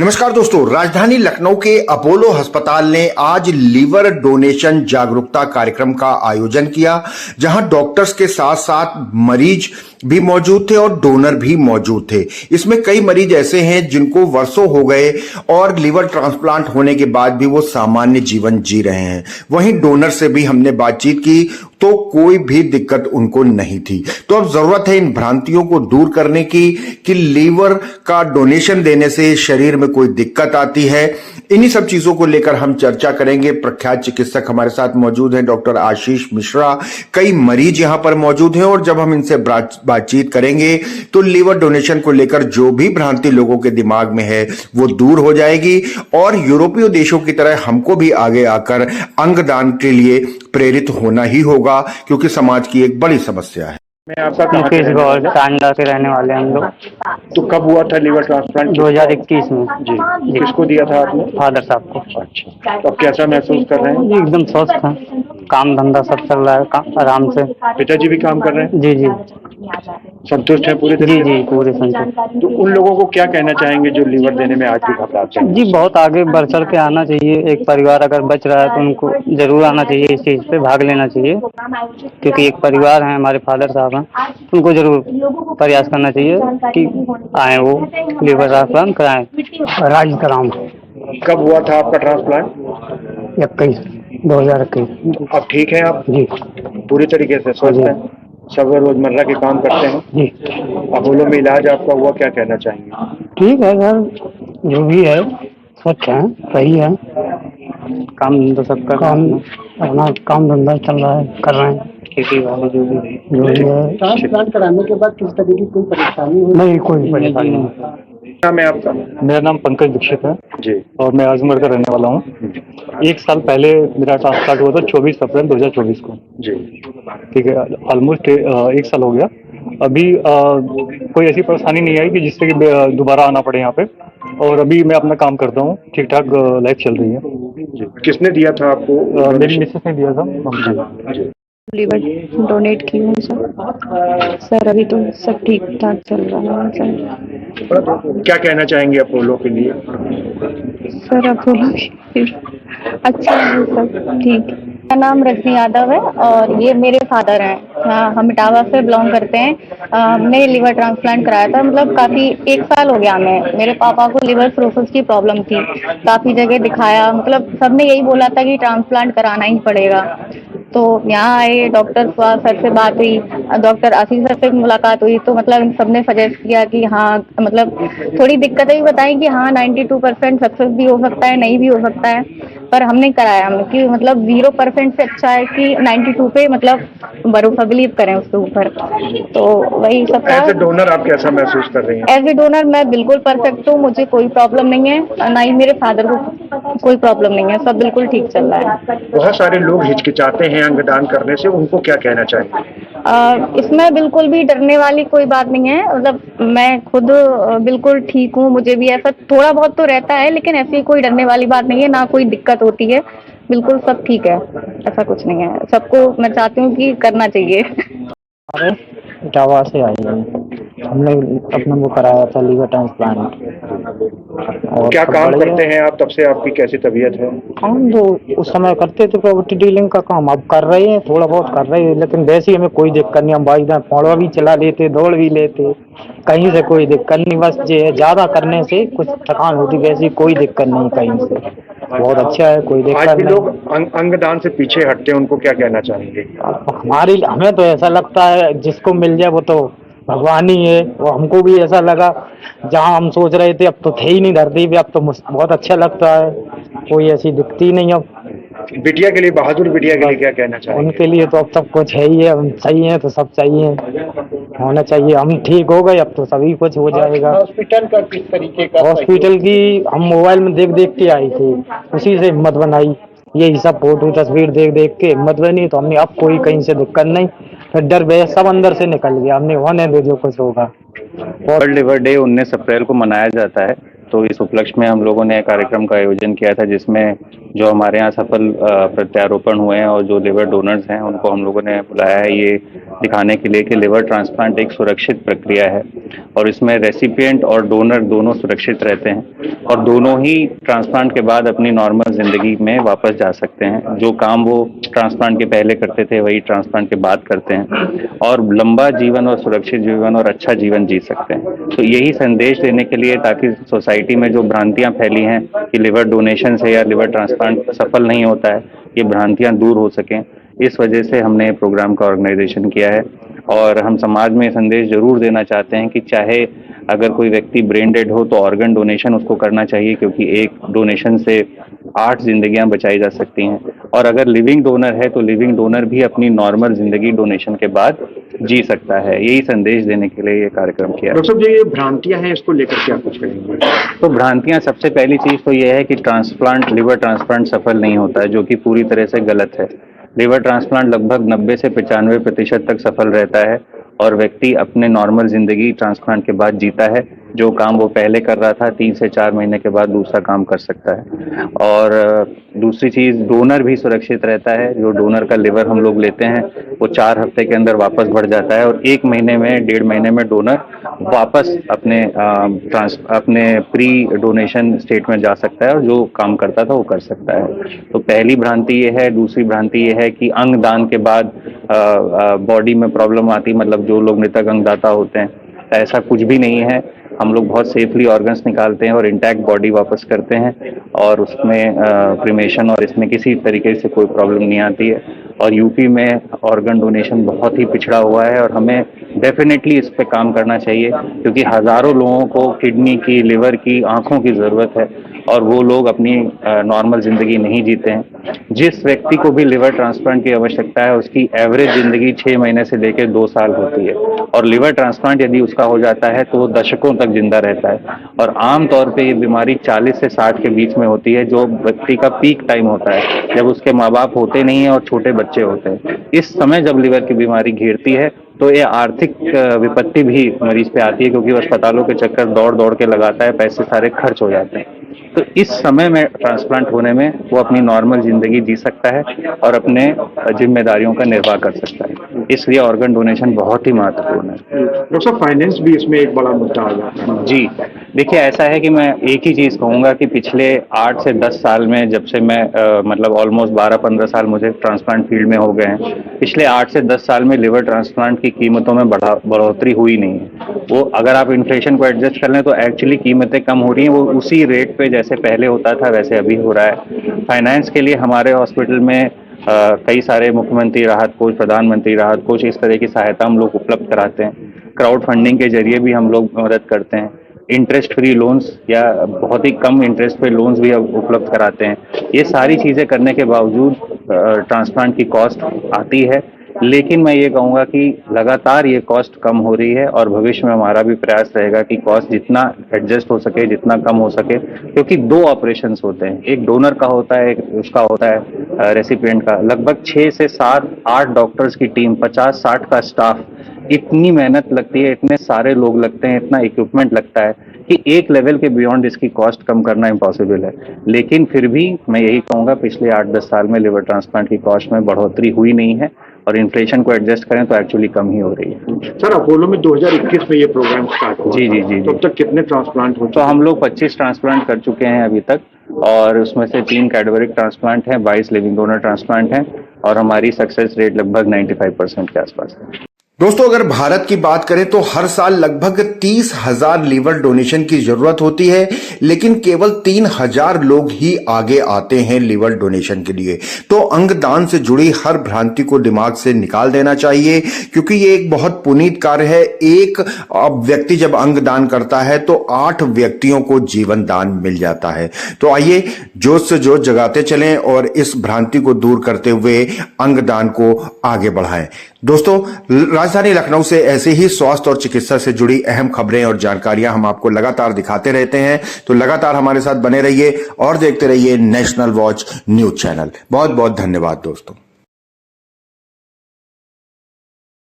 नमस्कार दोस्तों, राजधानी लखनऊ के अपोलो अस्पताल ने आज लीवर डोनेशन जागरूकता कार्यक्रम का आयोजन किया, जहां डॉक्टर्स के साथ साथ मरीज भी मौजूद थे और डोनर भी मौजूद थे। इसमें कई मरीज ऐसे हैं जिनको वर्षों हो गए और लीवर ट्रांसप्लांट होने के बाद भी वो सामान्य जीवन जी रहे हैं। वहीं डोनर से भी हमने बातचीत की तो कोई भी दिक्कत उनको नहीं थी। तो अब जरूरत है इन भ्रांतियों को दूर करने की कि लीवर का डोनेशन देने से शरीर में कोई दिक्कत आती है। इन्हीं सब चीजों को लेकर हम चर्चा करेंगे। प्रख्यात चिकित्सक हमारे साथ मौजूद हैं, डॉक्टर आशीष मिश्रा। कई मरीज यहां पर मौजूद हैं और जब हम इनसे बातचीत करेंगे तो लीवर डोनेशन को लेकर जो भी भ्रांति लोगों के दिमाग में है वो दूर हो जाएगी और यूरोपीय देशों की तरह हमको भी आगे आकर अंगदान के लिए प्रेरित होना ही होगा, क्योंकि समाज की एक बड़ी समस्या है। मैं आपका टांडा से रहने वाले हम लोग। तो कब हुआ था लीवर ट्रांसप्लांट? 2021 में। जी। किसको दिया था आपने? फादर साहब को। अच्छा, तो अब कैसा महसूस कर रहे हैं? एकदम स्वस्थ है, काम धंधा सब चल रहा है आराम से। पिताजी भी काम कर रहे हैं? जी जी, संतुष्ट है पूरे जी जी, पूरे संतुष्ट। तो उन लोगों को क्या कहना चाहेंगे जो लीवर देने में आज भी घबराते हैं? जी, बहुत आगे बढ़ चढ़ के आना चाहिए। एक परिवार अगर बच रहा है तो उनको जरूर आना चाहिए, इस चीज़ पे भाग लेना चाहिए, क्योंकि एक परिवार है, हमारे फादर साहब हैं, उनको जरूर प्रयास करना चाहिए कि आए, वो लीवर ट्रांसप्लांट कराएं। राजग्राम। कब हुआ था आपका ट्रांसप्लांट? 2021। अब ठीक है आप? जी पूरी तरीके से स्वस्थ हैं? सब रोजमर्रा के काम करते हैं? जी। अपोलो में इलाज आपका हुआ, क्या कहना चाहेंगे? ठीक है सर, जो भी है स्वच्छ है, सही है। काम धंधा सबका अपना काम धंधा चल रहा है, कर रहे हैं, खेती वाले जो भी है। ट्रांसप्लांट कराने के बाद किस तरह की कोई परेशानी हुई? नहीं, कोई परेशानी नहीं। क्या नाम है आपका? मेरा नाम पंकज दीक्षित है जी। और मैं आजमगढ़ का रहने वाला हूँ। 1 साल पहले मेरा ट्रांसप्लांट हुआ था 24 अप्रैल 2024 को। जी। ठीक है, ऑलमोस्ट 1 साल हो गया। अभी कोई ऐसी परेशानी नहीं आई कि जिससे कि दोबारा आना पड़े यहाँ पे, और अभी मैं अपना काम करता हूँ, ठीक ठाक लाइफ चल रही है। जी। किसने दिया था आपको? मेरी मिसेस ने दिया था। लीवर डोनेट की हूँ सर। अभी तो सब ठीक ठाक चल रहा है सर। क्या कहना चाहेंगे अपोलो के लिए? सर अपोलो अच्छा है, सब ठीक। मेरा नाम रजनी यादव है और ये मेरे फादर हैं। हाँ, हम इटावा से बिलोंग करते हैं। मैंने लीवर ट्रांसप्लांट कराया था, मतलब काफ़ी 1 साल हो गया हमें। मेरे पापा को लीवर सिरोसिस की प्रॉब्लम थी, काफ़ी जगह दिखाया, मतलब सबने यही बोला था कि ट्रांसप्लांट कराना ही पड़ेगा। तो यहाँ आए, डॉक्टर सर से बात हुई, डॉक्टर आशीष सर से मुलाकात हुई, तो मतलब सबने सजेस्ट किया कि हाँ, मतलब थोड़ी दिक्कतें भी बताई कि हाँ 92% सक्सेस भी हो सकता है, नहीं भी हो सकता है, पर हमने कराया। कि मतलब 0% से अच्छा है कि 92 पे मतलब भरोसा बिलीव करें उसके ऊपर। तो वही सब। एज ए डोनर आप कैसा महसूस कर रही हैं? एज ए डोनर मैं बिल्कुल परफेक्ट हूँ, मुझे कोई प्रॉब्लम नहीं है, ना ही मेरे फादर को कोई प्रॉब्लम नहीं है, सब बिल्कुल ठीक चल रहा है। बहुत सारे लोग हिचकिचाते हैं अंगदान करने से, उनको क्या कहना चाहेंगे? इसमें बिल्कुल भी डरने वाली कोई बात नहीं है। मतलब मैं खुद बिल्कुल ठीक हूँ, मुझे भी ऐसा थोड़ा बहुत तो रहता है, लेकिन ऐसी कोई डरने वाली बात नहीं है, ना कोई दिक्कत होती है, बिल्कुल सब ठीक है, ऐसा कुछ नहीं है। सबको मैं चाहती हूँ कि करना चाहिए। इटावा से आई है, हमने अपने वो कराया था लीवर ट्रांसप्लांट। और क्या काम करते हैं आप? तब से आपकी कैसी तबीयत है? हम तो उस समय करते थे प्रॉपर्टी डीलिंग का काम, अब कर रहे हैं, थोड़ा बहुत कर रहे हैं, लेकिन वैसे ही हमें कोई दिक्कत नहीं। हम बाइक पौड़ा भी चला लेते, दौड़ भी लेते, कहीं से कोई दिक्कत नहीं। बस ये ज़्यादा करने से कुछ थकान होती, वैसी कोई दिक्कत नहीं कहीं से। बहुत अच्छा है, कोई दिक्कत आज भी नहीं। लोग अंगदान से पीछे हटते हैं, उनको क्या कहना चाहेंगे? हमें तो ऐसा लगता है जिसको मिल जाए वो तो भगवान ही है। वो हमको भी ऐसा लगा, जहाँ हम सोच रहे थे अब तो थे ही नहीं धरती पे, अब तो बहुत अच्छा लगता है, कोई ऐसी दिखती नहीं। अब बिटिया के लिए, बहादुर बिटिया के लिए क्या कहना चाहेंगे? उनके लिए तो अब सब कुछ है ही है, हम सही हैं तो सब चाहिए, होना चाहिए। हम ठीक हो गए, अब तो सभी कुछ हो जाएगा। हॉस्पिटल का किस तरीके का? हॉस्पिटल की हम मोबाइल में देख देख के आए थे, उसी से हिम्मत बनाई, यही सब फोटो तस्वीर देख देख के हिम्मत बनी, तो हमने अब कोई कहीं से दिक्कत नहीं, फिर डर भय सब अंदर से निकल गया, हमने होने दो जो कुछ होगा। वर्ल्ड लिवर डे 19 अप्रैल को मनाया जाता है, तो इस उपलक्ष्य में हम लोगों ने एक कार्यक्रम का आयोजन किया था, जिसमें जो हमारे यहाँ सफल प्रत्यारोपण हुए हैं और जो लिवर डोनर्स हैं उनको हम लोगों ने बुलाया है, ये दिखाने के लिए कि लिवर ट्रांसप्लांट एक सुरक्षित प्रक्रिया है। और इसमें रेसिपिएंट और डोनर दोनों सुरक्षित रहते हैं और दोनों ही ट्रांसप्लांट के बाद अपनी नॉर्मल जिंदगी में वापस जा सकते हैं। जो काम वो ट्रांसप्लांट के पहले करते थे वही ट्रांसप्लांट के बाद करते हैं और लंबा जीवन और सुरक्षित जीवन और अच्छा जीवन जी सकते हैं। तो यही संदेश देने के लिए, ताकि सोसाइटी में जो भ्रांतियां फैली हैं कि लिवर डोनेशन से या लिवर ट्रांसप्लांट सफल नहीं होता है, ये भ्रांतियां दूर हो सकें, इस वजह से हमने ये प्रोग्राम का ऑर्गेनाइजेशन किया है। और हम समाज में संदेश जरूर देना चाहते हैं कि चाहे अगर कोई व्यक्ति ब्रेन डेड हो तो ऑर्गन डोनेशन उसको करना चाहिए, क्योंकि एक डोनेशन से 8 जिंदगियां बचाई जा सकती हैं। और अगर लिविंग डोनर है तो लिविंग डोनर भी अपनी नॉर्मल जिंदगी डोनेशन के बाद जी सकता है। यही संदेश देने के लिए ये कार्यक्रम किया। डॉक्टर साहब, ये भ्रांतियां हैं, इसको लेकर क्या कुछ कहेंगे? तो भ्रांतियां, सबसे पहली चीज तो ये है कि ट्रांसप्लांट, लिवर ट्रांसप्लांट सफल नहीं होता है, जो कि पूरी तरह से गलत है। लिवर ट्रांसप्लांट लगभग 90 से 95% तक सफल रहता है और व्यक्ति अपने नॉर्मल जिंदगी ट्रांसप्लांट के बाद जीता है। जो काम वो पहले कर रहा था 3 से 4 महीने के बाद दूसरा काम कर सकता है। और दूसरी चीज, डोनर भी सुरक्षित रहता है। जो डोनर का लिवर हम लोग लेते हैं वो 4 हफ्ते के अंदर वापस बढ़ जाता है और 1 महीने में, 1.5 महीने में डोनर वापस अपने प्री डोनेशन स्टेट में जा सकता है और जो काम करता था वो कर सकता है। तो पहली भ्रांति ये है। दूसरी भ्रांति ये है कि अंग दान के बाद बॉडी में प्रॉब्लम आती, मतलब जो लोग मृतक अंगदाता होते हैं, ऐसा कुछ भी नहीं है। हम लोग बहुत सेफली ऑर्गन्स निकालते हैं और इंटैक्ट बॉडी वापस करते हैं और उसमें क्रिमेशन और इसमें किसी तरीके से कोई प्रॉब्लम नहीं आती है। और यूपी में ऑर्गन डोनेशन बहुत ही पिछड़ा हुआ है और हमें डेफिनेटली इस पे काम करना चाहिए, क्योंकि हजारों लोगों को किडनी की, लिवर की, आंखों की ज़रूरत है और वो लोग अपनी नॉर्मल ज़िंदगी नहीं जीते हैं। जिस व्यक्ति को भी लिवर ट्रांसप्लांट की आवश्यकता है उसकी एवरेज ज़िंदगी 6 महीने से लेकर 2 साल होती है और लिवर ट्रांसप्लांट यदि उसका हो जाता है तो वो दशकों तक जिंदा रहता है। और आम तौर पे ये बीमारी 40 से 60 के बीच में होती है, जो व्यक्ति का पीक टाइम होता है, जब उसके माँ बाप होते नहीं हैं और छोटे बच्चे होते हैं। इस समय जब लिवर की बीमारी घेरती है तो ये आर्थिक विपत्ति भी मरीज पे आती है, क्योंकि वो अस्पतालों के चक्कर दौड़ दौड़ के लगाता है, पैसे सारे खर्च हो जाते हैं। तो इस समय में ट्रांसप्लांट होने में वो अपनी नॉर्मल जिंदगी जी सकता है और अपने जिम्मेदारियों का निर्वाह कर सकता है। इसलिए ऑर्गन डोनेशन बहुत ही महत्वपूर्ण है। डॉक्टर साहब, फाइनेंस भी इसमें एक बड़ा मुद्दा आ जाता है। जी, देखिए ऐसा है कि मैं एक ही चीज़ कहूँगा कि पिछले 8 से 10 साल में, जब से मैं मतलब ऑलमोस्ट 12-15 साल मुझे ट्रांसप्लांट फील्ड में हो गए हैं, पिछले 8 से 10 साल में लिवर ट्रांसप्लांट की कीमतों में बढ़ोतरी हुई नहीं है। वो अगर आप इन्फ्लेशन को एडजस्ट कर लें तो एक्चुअली कीमतें कम हो रही हैं, वो उसी रेट पे जैसे पहले होता था वैसे अभी हो रहा है। फाइनेंस के लिए हमारे हॉस्पिटल में कई सारे मुख्यमंत्री राहत कोष, प्रधानमंत्री राहत कोष, इस तरह की सहायता हम लोग उपलब्ध कराते हैं। क्राउड फंडिंग के जरिए भी हम लोग मदद करते हैं। इंटरेस्ट फ्री लोन्स या बहुत ही कम इंटरेस्ट पे लोन्स भी उपलब्ध कराते हैं। ये सारी चीज़ें करने के बावजूद ट्रांसप्लांट की कॉस्ट आती है, लेकिन मैं ये कहूँगा कि लगातार ये कॉस्ट कम हो रही है और भविष्य में हमारा भी प्रयास रहेगा कि कॉस्ट जितना एडजस्ट हो सके, जितना कम हो सके, क्योंकि 2 ऑपरेशंस होते हैं, एक डोनर का होता है, एक उसका होता है रेसिपिएंट का। लगभग 6 से 7-8 डॉक्टर्स की टीम, 50-60 का स्टाफ, इतनी मेहनत लगती है, इतने सारे लोग लगते हैं, इतना इक्विपमेंट लगता है कि एक लेवल के बियॉन्ड इसकी कॉस्ट कम करना इम्पॉसिबल है। लेकिन फिर भी मैं यही कहूँगा पिछले 8-10 साल में लिवर ट्रांसप्लांट की कॉस्ट में बढ़ोतरी हुई नहीं है और इन्फ्लेशन को एडजस्ट करें तो एक्चुअली कम ही हो रही है। सर, अपोलो में 2021 में ये प्रोग्राम स्टार्ट हुआ। जी। तो अब तक कितने ट्रांसप्लांट हो? तो हम लोग 25 ट्रांसप्लांट कर चुके हैं अभी तक और उसमें से 3 कैडवरिक ट्रांसप्लांट हैं, 22 लिविंग डोनर ट्रांसप्लांट हैं और हमारी सक्सेस रेट लगभग 95% के आसपास है। दोस्तों, अगर भारत की बात करें तो हर साल लगभग 30,000 लीवर डोनेशन की जरूरत होती है, लेकिन केवल 3,000 लोग ही आगे आते हैं लीवर डोनेशन के लिए। तो अंगदान से जुड़ी हर भ्रांति को दिमाग से निकाल देना चाहिए, क्योंकि ये एक बहुत पुनीत कार्य है। एक व्यक्ति जब अंगदान करता है तो 8 व्यक्तियों को जीवन दान मिल जाता है। तो आइए जोश से जोश जगाते चलें और इस भ्रांति को दूर करते हुए अंगदान को आगे बढ़ाएं। दोस्तों, राजधानी लखनऊ से ऐसे ही स्वास्थ्य और चिकित्सा से जुड़ी अहम खबरें और जानकारियां हम आपको लगातार दिखाते रहते हैं, तो लगातार हमारे साथ बने रहिए और देखते रहिए नेशनल वॉच न्यूज चैनल। बहुत बहुत धन्यवाद दोस्तों।